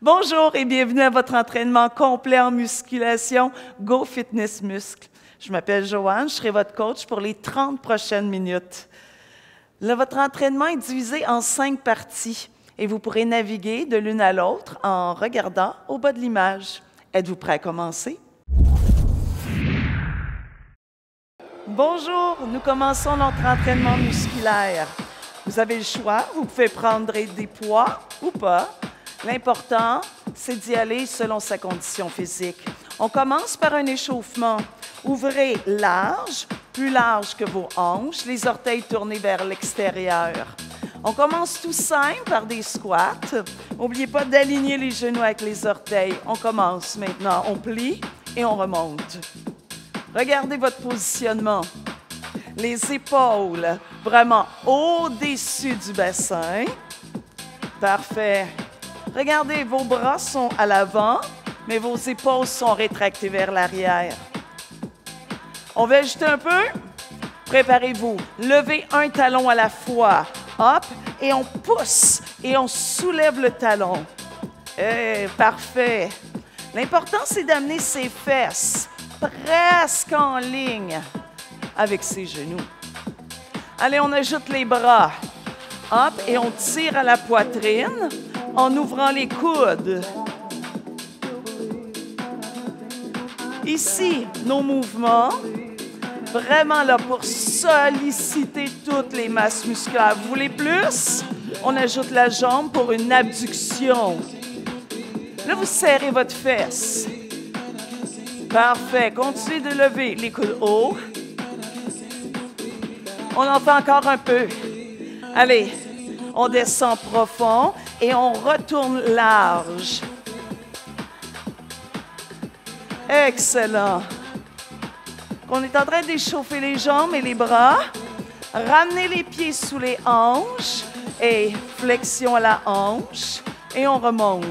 Bonjour et bienvenue à votre entraînement complet en musculation Go Fitness Muscle. Je m'appelle Joanne, je serai votre coach pour les 30 prochaines minutes. Votre entraînement est divisé en 5 parties et vous pourrez naviguer de l'une à l'autre en regardant au bas de l'image. Êtes-vous prêt à commencer? Bonjour, nous commençons notre entraînement musculaire. Vous avez le choix, vous pouvez prendre des poids ou pas. L'important, c'est d'y aller selon sa condition physique. On commence par un échauffement. Ouvrez large, plus large que vos hanches, les orteils tournés vers l'extérieur. On commence tout simple par des squats. N'oubliez pas d'aligner les genoux avec les orteils. On commence maintenant, on plie et on remonte. Regardez votre positionnement. Les épaules vraiment au-dessus du bassin. Parfait. Regardez, vos bras sont à l'avant, mais vos épaules sont rétractées vers l'arrière. On va ajouter un peu. Préparez-vous. Levez un talon à la fois. Hop, et on pousse et on soulève le talon. Parfait. L'important, c'est d'amener ses fesses presque en ligne avec ses genoux. Allez, on ajoute les bras. Hop, et on tire à la poitrine en ouvrant les coudes. Ici, nos mouvements, vraiment là pour solliciter toutes les masses musculaires. Vous voulez plus? On ajoute la jambe pour une abduction. Là, vous serrez votre fesse. Parfait. Continuez de lever les coudes hauts. On en fait encore un peu. Allez, on descend profond et on retourne large. Excellent. On est en train d'échauffer les jambes et les bras. Ramenez les pieds sous les hanches et flexion à la hanche et on remonte.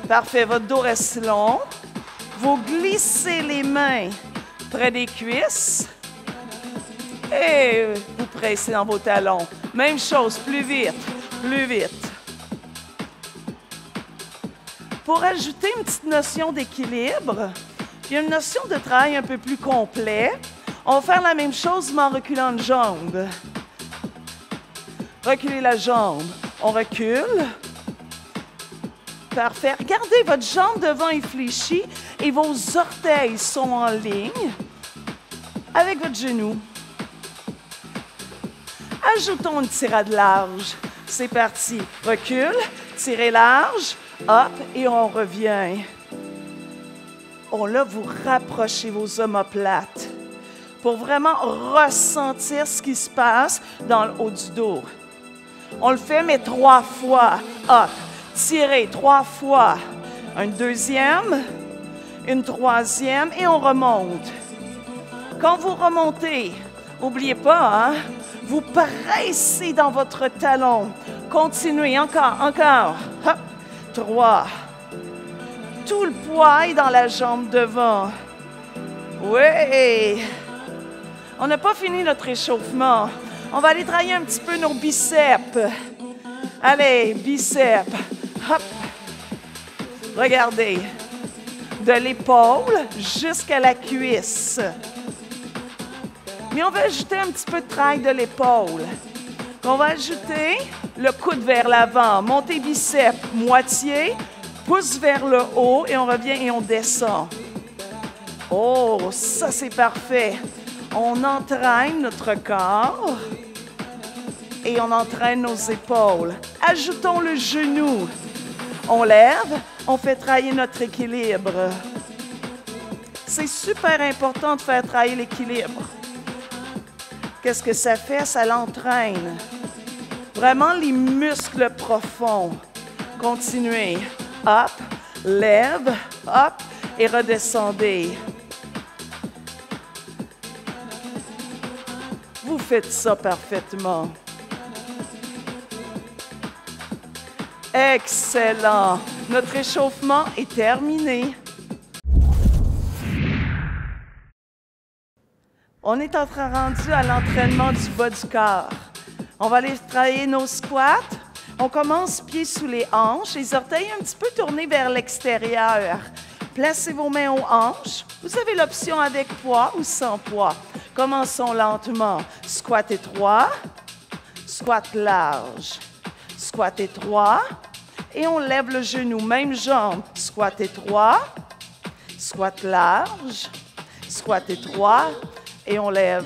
Parfait, votre dos reste long. Vous glissez les mains près des cuisses et vous pressez dans vos talons. Même chose, plus vite, plus vite. Pour ajouter une petite notion d'équilibre, il y a une notion de travail un peu plus complet. On va faire la même chose, mais en reculant une jambe. Reculez la jambe. On recule. Parfait. Regardez, votre jambe devant est fléchie et vos orteils sont en ligne avec votre genou. Ajoutons une tirade large. C'est parti. Recule, tirez large, hop, et on revient. Là, vous rapprochez vos omoplates pour vraiment ressentir ce qui se passe dans le haut du dos. On le fait, mais 3 fois. Hop, tirez 3 fois. Un deuxième, une troisième, et on remonte. Quand vous remontez, n'oubliez pas, hein? Vous pressez dans votre talon. Continuez, encore. Hop, 3. Tout le poids est dans la jambe devant. Oui. On n'a pas fini notre échauffement. On va aller travailler un petit peu nos biceps. Allez, biceps. Hop. Regardez. De l'épaule jusqu'à la cuisse. Mais on va ajouter un petit peu de travail de l'épaule. On va ajouter le coude vers l'avant. Montez biceps, moitié. Pouce vers le haut et on revient et on descend. Oh, ça c'est parfait. On entraîne notre corps et on entraîne nos épaules. Ajoutons le genou. On lève, on fait travailler notre équilibre. C'est super important de faire travailler l'équilibre. Qu'est-ce que ça fait? Ça l'entraîne. Vraiment les muscles profonds. Continuez. Hop, lève, hop, et redescendez. Vous faites ça parfaitement. Excellent. Notre échauffement est terminé. On est rendu à l'entraînement du bas du corps. On va aller travailler nos squats. On commence pieds sous les hanches, les orteils un petit peu tournés vers l'extérieur. Placez vos mains aux hanches. Vous avez l'option avec poids ou sans poids. Commençons lentement. Squat étroit, squat large, squat étroit. Et on lève le genou, même jambe. Squat étroit, squat large, squat étroit. Et on lève.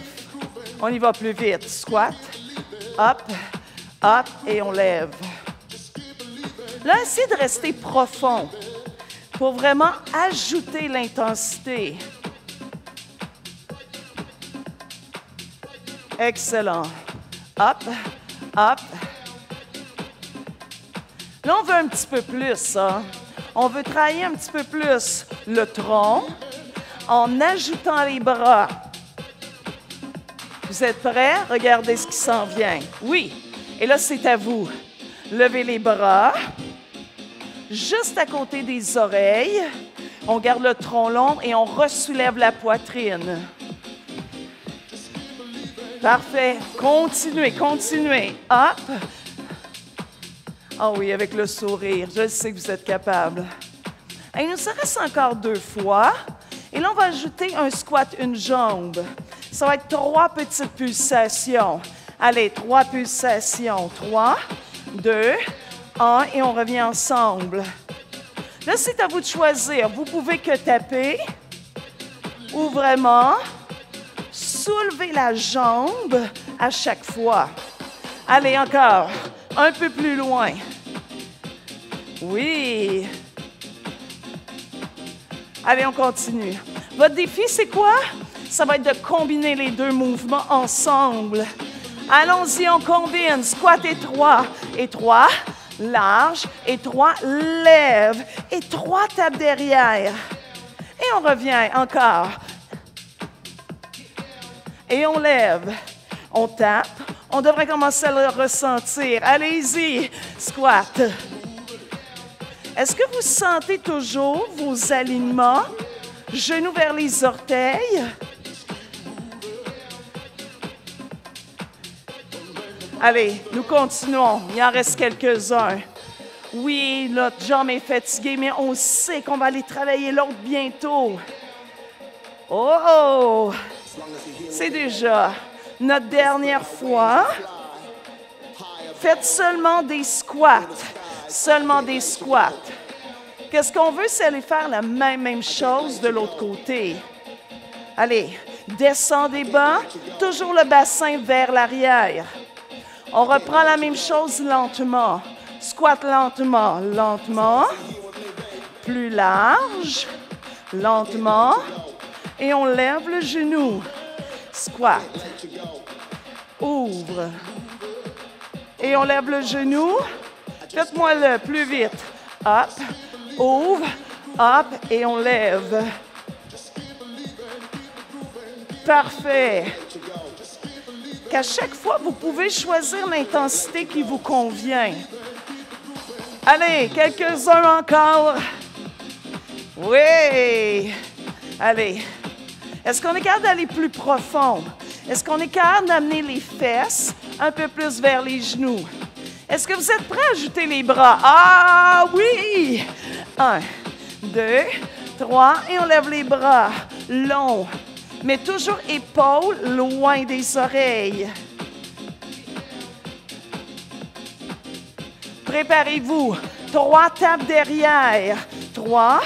On y va plus vite. Squat, up, up, et on lève. Là, essayez de rester profond pour vraiment ajouter l'intensité. Excellent. Up, up. Là, on veut un petit peu plus, hein? On veut travailler un petit peu plus le tronc en ajoutant les bras. Vous êtes prêts? Regardez ce qui s'en vient. Oui. Et là, c'est à vous. Levez les bras. Juste à côté des oreilles. On garde le tronc long et on ressoulève la poitrine. Parfait. Continuez, continuez. Hop. Ah oui, avec le sourire. Je sais que vous êtes capable. Et il nous en reste encore 2 fois. Et là, on va ajouter un squat, une jambe. Ça va être 3 petites pulsations. Allez, 3 pulsations. 3, 2, 1, et on revient ensemble. Là, c'est à vous de choisir. Vous pouvez que taper ou vraiment soulever la jambe à chaque fois. Allez, encore. Un peu plus loin. Oui. Allez, on continue. Votre défi, c'est quoi? Ça va être de combiner les 2 mouvements ensemble. Allons-y, on combine. Squat étroit, étroit, large, étroit, lève, étroit, tape derrière. Et on revient encore. Et on lève. On tape. On devrait commencer à le ressentir. Allez-y, squat. Est-ce que vous sentez toujours vos alignements? Genoux vers les orteils. Allez, nous continuons. Il en reste quelques-uns. Oui, notre jambe est fatiguée, mais on sait qu'on va aller travailler l'autre bientôt. Oh! C'est déjà notre dernière fois. Faites seulement des squats. Seulement des squats. Qu'est-ce qu'on veut, c'est aller faire la même chose de l'autre côté. Allez, descendez bas, toujours le bassin vers l'arrière. On reprend la même chose lentement. Squat lentement, lentement. Plus large, lentement. Et on lève le genou. Squat. Ouvre. Et on lève le genou. Faites-moi-le plus vite. Up, ouvre, up, et on lève. Parfait. Qu'à chaque fois, vous pouvez choisir l'intensité qui vous convient. Allez, quelques-uns encore. Oui. Allez. Est-ce qu'on est capable d'aller plus profond? Est-ce qu'on est capable d'amener les fesses un peu plus vers les genoux? Est-ce que vous êtes prêts à ajouter les bras? Ah oui! 1, 2, 3, et on lève les bras. Long. Mais toujours épaules loin des oreilles. Préparez-vous. 3 tapes derrière. 3,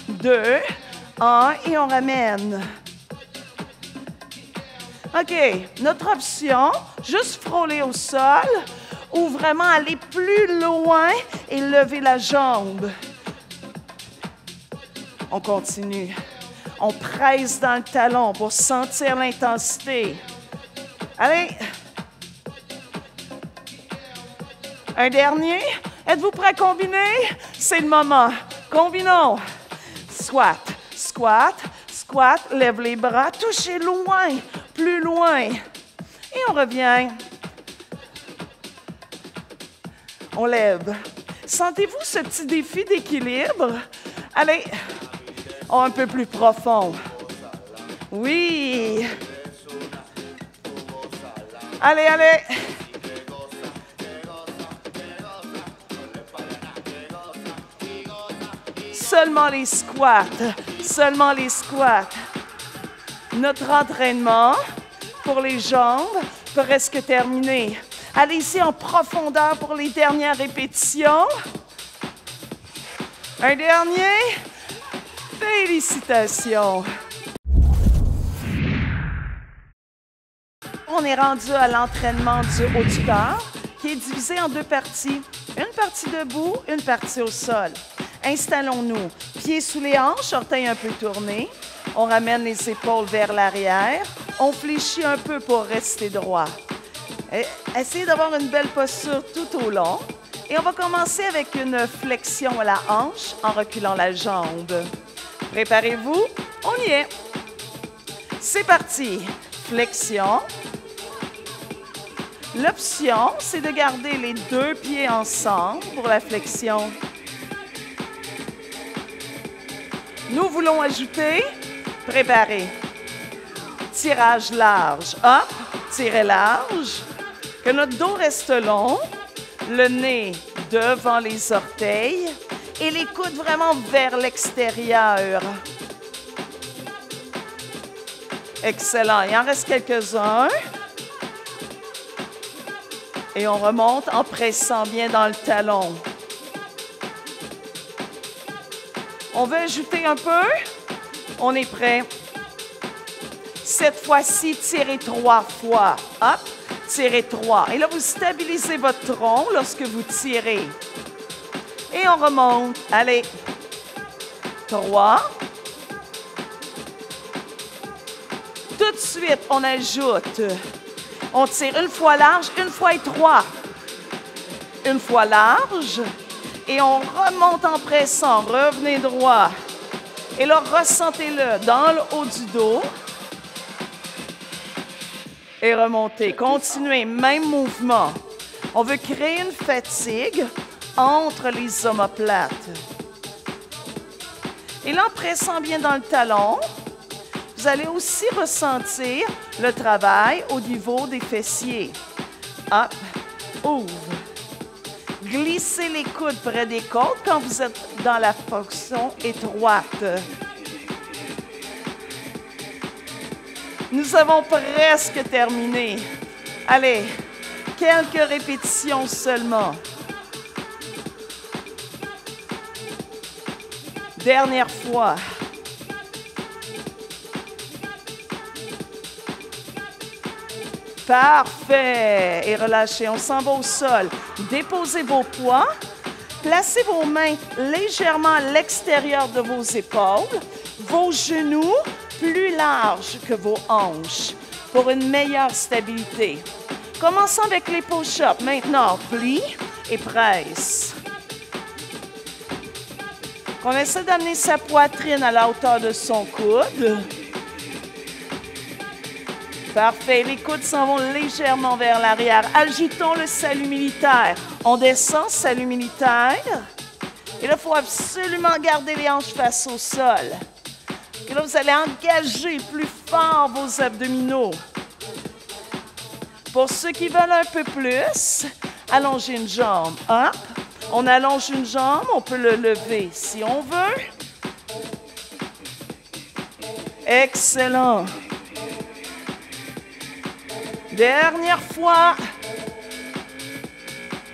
2, 1, et on ramène. OK. Notre option, juste frôler au sol ou vraiment aller plus loin et lever la jambe. On continue. On presse dans le talon pour sentir l'intensité. Allez. Un dernier. Êtes-vous prêts à combiner? C'est le moment. Combinons. Squat, squat, squat. Lève les bras. Touchez loin, plus loin. Et on revient. On lève. Sentez-vous ce petit défi d'équilibre? Allez. Oh, un peu plus profond. Oui. Allez, allez. seulement les squats, seulement les squats. Notre entraînement pour les jambes presque terminé. Allez-y en profondeur pour les dernières répétitions. Un dernier. Félicitations. On est rendu à l'entraînement du haut du corps qui est divisé en deux parties. Une partie debout, une partie au sol. Installons-nous. Pieds sous les hanches, orteils un peu tournés. On ramène les épaules vers l'arrière. On fléchit un peu pour rester droit. Essayez d'avoir une belle posture tout au long. Et on va commencer avec une flexion à la hanche en reculant la jambe. Préparez-vous, on y est. C'est parti. Flexion. L'option, c'est de garder les deux pieds ensemble pour la flexion. Nous voulons ajouter, préparer. Tirage large. Hop, tirez large. Que notre dos reste long. Le nez devant les orteils. Et les coudes vraiment vers l'extérieur. Excellent. Il en reste quelques-uns. Et on remonte en pressant bien dans le talon. On veut ajouter un peu. On est prêt. Cette fois-ci, tirez 3 fois. Hop, tirez 3. Et là, vous stabilisez votre tronc lorsque vous tirez. Et on remonte. Allez. 3. Tout de suite, on ajoute. On tire une fois large, une fois étroit. Une fois large. Et on remonte en pressant. Revenez droit. Et là, ressentez-le dans le haut du dos. Et remontez. Continuez, même mouvement. On veut créer une fatigue entre les omoplates. Et là, en pressant bien dans le talon, vous allez aussi ressentir le travail au niveau des fessiers. Hop, ouvre. Glissez les coudes près des côtes quand vous êtes dans la position étroite. Nous avons presque terminé. Allez, quelques répétitions seulement. Dernière fois. Parfait. Et relâchez. On s'en va au sol. Déposez vos poids. Placez vos mains légèrement à l'extérieur de vos épaules. Vos genoux plus larges que vos hanches pour une meilleure stabilité. Commençons avec les push-ups. Maintenant, plie et presse. On essaie d'amener sa poitrine à la hauteur de son coude. Parfait. Les coudes s'en vont légèrement vers l'arrière. Ajoutons le salut militaire. On descend, salut militaire. Et là, il faut absolument garder les hanches face au sol. Et là, vous allez engager plus fort vos abdominaux. Pour ceux qui veulent un peu plus, allongez une jambe. Hop. On allonge une jambe, on peut le lever si on veut. Excellent. Dernière fois.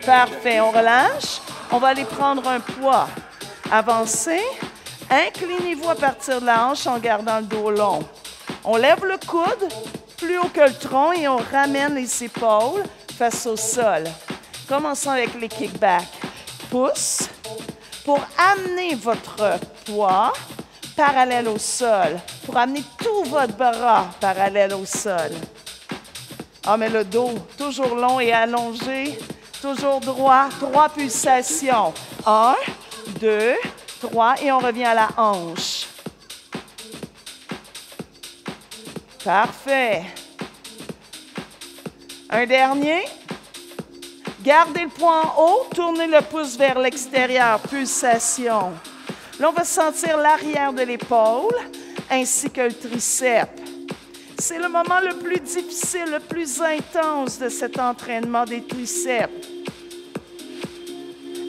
Parfait, on relâche. On va aller prendre un poids. Avancez. Inclinez-vous à partir de la hanche en gardant le dos long. On lève le coude plus haut que le tronc et on ramène les épaules face au sol. Commençons avec les kickbacks. Pouce pour amener votre poids parallèle au sol. Pour amener tout votre bras parallèle au sol. Ah, mais le dos, toujours long et allongé, toujours droit. 3 pulsations. 1, 2, 3 et on revient à la hanche. Parfait. Un dernier. Gardez le poing en haut, tournez le pouce vers l'extérieur. Pulsation. Là, on va sentir l'arrière de l'épaule ainsi que le triceps. C'est le moment le plus difficile, le plus intense de cet entraînement des triceps.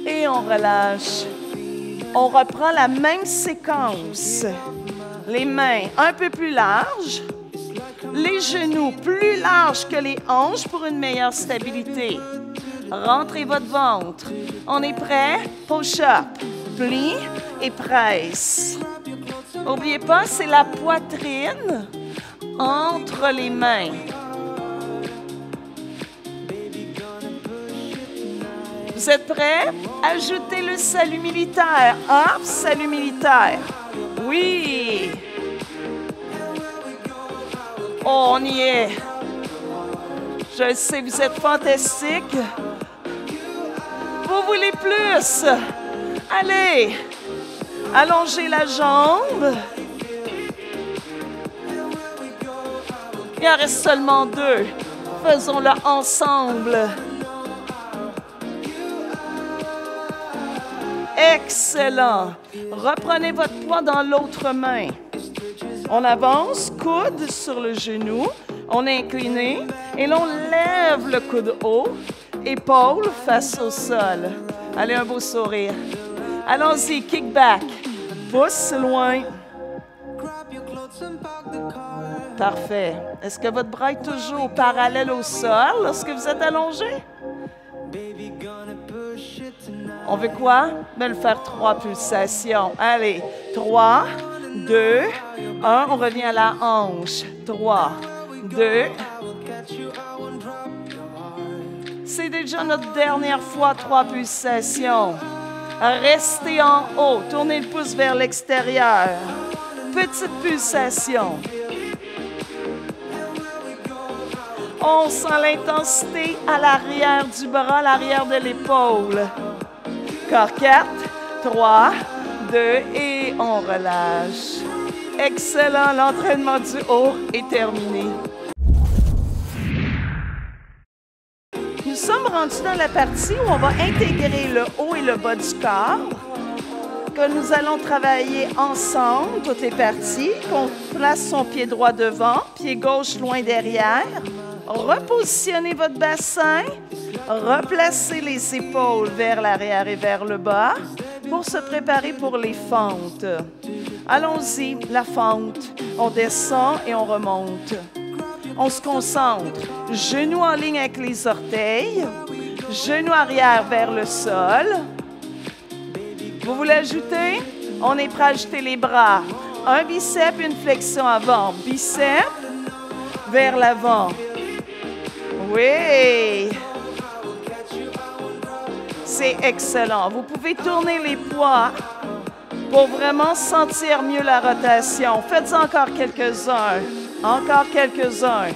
Et on relâche. On reprend la même séquence. Les mains un peu plus larges. Les genoux plus larges que les hanches pour une meilleure stabilité. Rentrez votre ventre. On est prêt? Push-up. Plie et presse. N'oubliez pas, c'est la poitrine entre les mains. Vous êtes prêts? Ajoutez le salut militaire. Hop, salut militaire. Oui. Oh, on y est. Je sais, vous êtes fantastique. Vous voulez plus? Allez. Allongez la jambe. Il en reste seulement 2. Faisons-le ensemble. Excellent. Reprenez votre poids dans l'autre main. On avance, coude sur le genou. On est incliné et l'on lève le coude haut. Épaule face au sol. Allez, un beau sourire. Allons-y, kick back. Pouce loin. Parfait. Est-ce que votre bras est toujours parallèle au sol lorsque vous êtes allongé? On veut quoi? Ben, le faire 3 pulsations. Allez, 3, 2, 1. On revient à la hanche. 3, 2. C'est déjà notre dernière fois 3 pulsations. Restez en haut. Tournez le pouce vers l'extérieur. Petite pulsation. On sent l'intensité à l'arrière du bras, à l'arrière de l'épaule. Corps 4, 3, 2 et on relâche. Excellent, l'entraînement du haut est terminé. Nous sommes rendus dans la partie où on va intégrer le haut et le bas du corps, que nous allons travailler ensemble, toutes les parties, qu'on place son pied droit devant, pied gauche loin derrière. Repositionnez votre bassin, replacez les épaules vers l'arrière et vers le bas pour se préparer pour les fentes. Allons-y, la fente. On descend et on remonte. On se concentre. Genoux en ligne avec les orteils, genoux arrière vers le sol. Vous voulez ajouter? On est prêt à ajouter les bras. Un bicep, une flexion avant. Bicep vers l'avant. Oui! C'est excellent. Vous pouvez tourner les poids pour vraiment sentir mieux la rotation. Faites-en encore quelques-uns. Encore quelques-uns.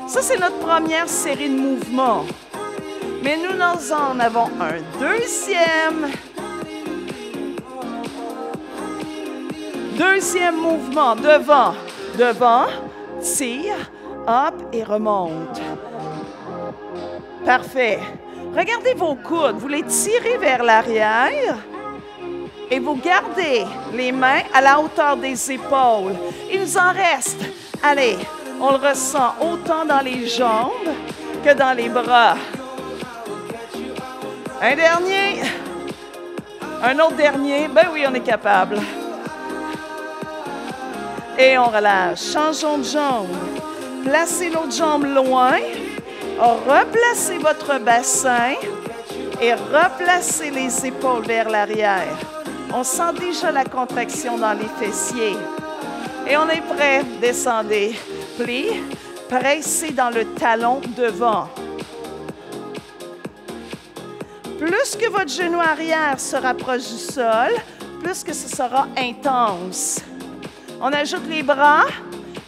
Ça, c'est notre première série de mouvements. Mais nous en avons un deuxième. Deuxième mouvement. Devant. Devant. Tire. Hop et remonte. Parfait. Regardez vos coudes. Vous les tirez vers l'arrière et vous gardez les mains à la hauteur des épaules. Il nous en reste. Allez, on le ressent autant dans les jambes que dans les bras. Un dernier. Un autre dernier. Ben oui, on est capable. Et on relâche. Changeons de jambe. Placez l'autre jambe loin, replacez votre bassin et replacez les épaules vers l'arrière. On sent déjà la contraction dans les fessiers. Et on est prêt. Descendez. Plie. Pressez dans le talon devant. Plus que votre genou arrière se rapproche du sol, plus que ce sera intense. On ajoute les bras.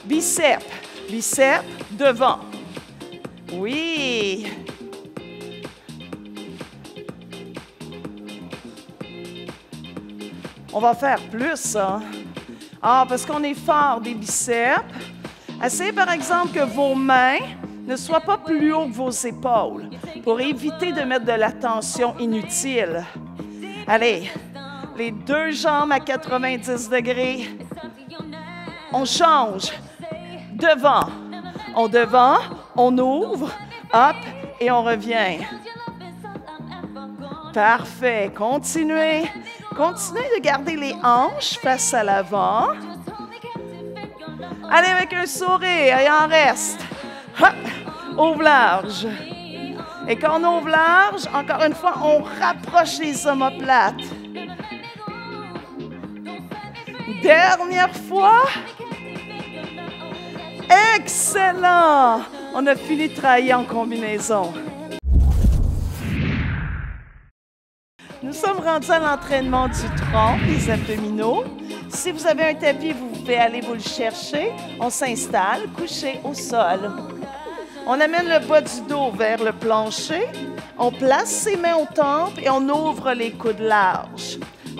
Biceps. Biceps devant. Oui. On va faire plus, hein? Ah, parce qu'on est fort des biceps. Essayez par exemple que vos mains ne soient pas plus haut que vos épaules pour éviter de mettre de la tension inutile. Allez, les deux jambes à 90 degrés. On change. Devant. On ouvre, hop, et on revient. Parfait. Continuez. Continuez de garder les hanches face à l'avant. Allez avec un sourire, il en reste. Hop, ouvre large. Et quand on ouvre large, encore une fois, on rapproche les omoplates. Dernière fois. Excellent! On a fini de travailler en combinaison. Nous sommes rendus à l'entraînement du tronc, des abdominaux. Si vous avez un tapis, vous pouvez aller vous le chercher. On s'installe, couché au sol. On amène le bas du dos vers le plancher. On place ses mains aux tempes et on ouvre les coudes larges.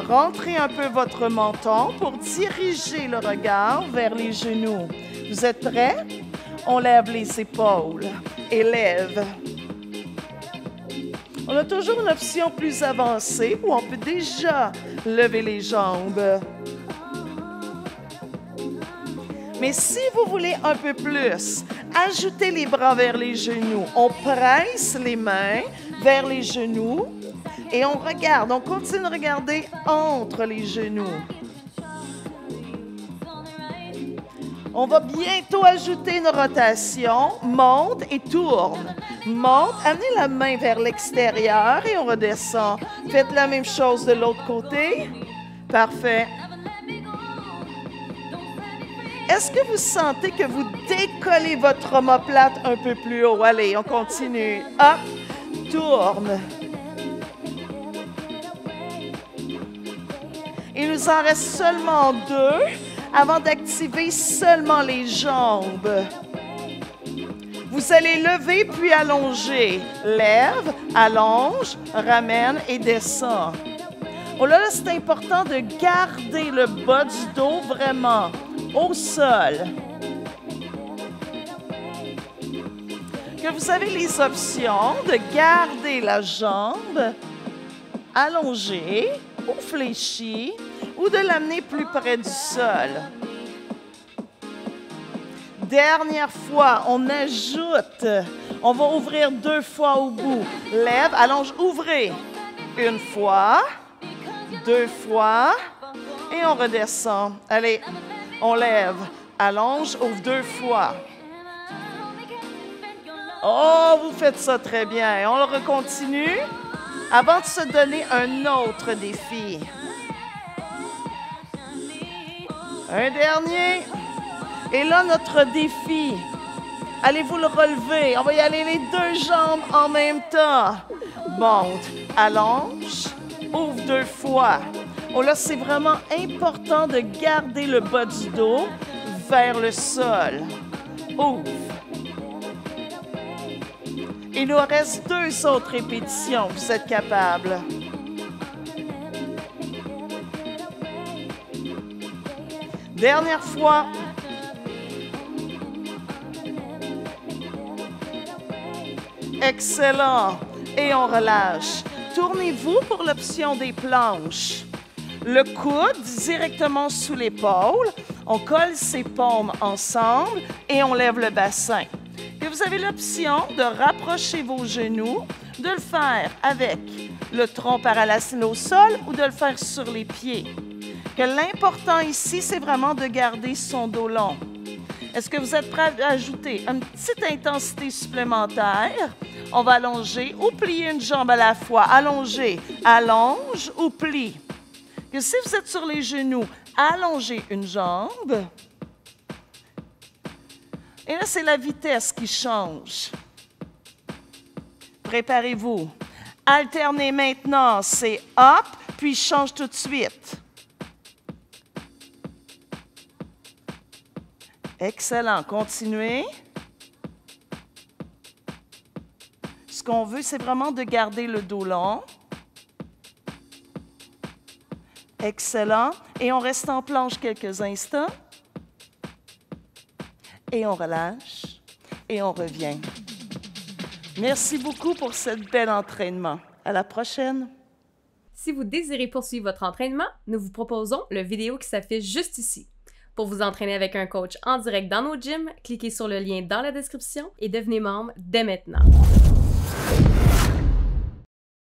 Rentrez un peu votre menton pour diriger le regard vers les genoux. Vous êtes prêts? On lève les épaules et lève. On a toujours une option plus avancée où on peut déjà lever les jambes. Mais si vous voulez un peu plus, ajoutez les bras vers les genoux. On presse les mains vers les genoux et on regarde. On continue de regarder entre les genoux. On va bientôt ajouter une rotation. Monte et tourne. Monte, amenez la main vers l'extérieur et on redescend. Faites la même chose de l'autre côté. Parfait. Est-ce que vous sentez que vous décollez votre omoplate un peu plus haut? Allez, on continue. Hop, tourne. Il nous en reste seulement 2 avant d'activer seulement les jambes. Vous allez lever puis allonger. Lève, allonge, ramène et descend. Oh là, c'est important de garder le bas du dos vraiment au sol. Que vous avez les options de garder la jambe allongée ou fléchie ou de l'amener plus près du sol. Dernière fois, on ajoute. On va ouvrir 2 fois au bout. Lève, allonge, ouvrez. 1 fois, 2 fois et on redescend. Allez, on lève, allonge, ouvre 2 fois. Oh, vous faites ça très bien. On le recontinue avant de se donner un autre défi. Un dernier. Et là, notre défi. Allez-vous le relever? On va y aller les 2 jambes en même temps. Monte, allonge, ouvre 2 fois. Oh là, c'est vraiment important de garder le bas du dos vers le sol. Ouvre. Il nous reste 2 autres répétitions. Vous êtes capables. Dernière fois. Excellent. Et on relâche. Tournez-vous pour l'option des planches. Le coude directement sous l'épaule. On colle ses paumes ensemble et on lève le bassin. Et vous avez l'option de rapprocher vos genoux, de le faire avec le tronc parallèle au sol ou de le faire sur les pieds. Que l'important ici, c'est vraiment de garder son dos long. Est-ce que vous êtes prêts à ajouter une petite intensité supplémentaire? On va allonger ou plier une jambe à la fois. Allonger, allonge ou plie. Que si vous êtes sur les genoux, allongez une jambe. Et là, c'est la vitesse qui change. Préparez-vous. Alternez maintenant, c'est hop, puis change tout de suite. Excellent. Continuez. Ce qu'on veut, c'est vraiment de garder le dos long. Excellent. Et on reste en planche quelques instants. Et on relâche. Et on revient. Merci beaucoup pour ce bel entraînement. À la prochaine. Si vous désirez poursuivre votre entraînement, nous vous proposons le vidéo qui s'affiche juste ici. Pour vous entraîner avec un coach en direct dans nos gyms, cliquez sur le lien dans la description et devenez membre dès maintenant.